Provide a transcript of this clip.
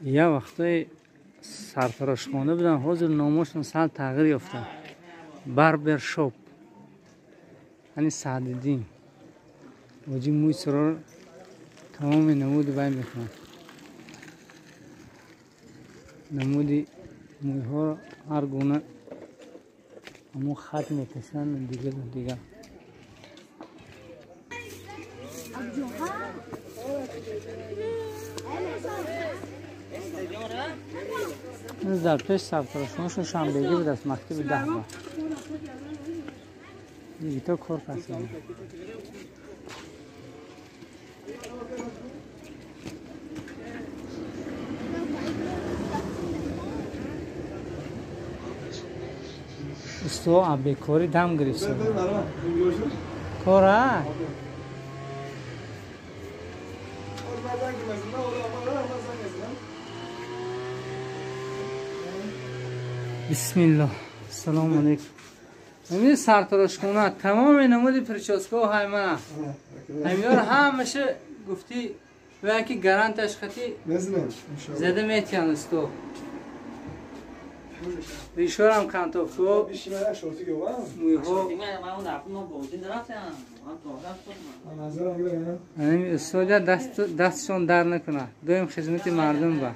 یه وقتی سرفراشخانه بودن حاضر نامشون سال تغییر یافتن. بربر شاپ یعنی سعدالدین واجی موی سرار تمام نمود بای میکنن. نمودی موی ها هر گونه همون خط میکشن دیگه این در پیش سرفراشخانه‌شون شنبهگی بود از مکتب 10 با دیگه تا کار پسنده. استو آبی کوری دم گرفته کاره بسم الله السلام علیکم. همین سرفراشخانه تمام نمودی پرچاسکو های من همیار همشه گفتی و یکی گرانتش خطی زده میتیان استو بیشارم کانتوف تو موی ها همین استو جا دستشون در نکنه دویم خدمت مردم با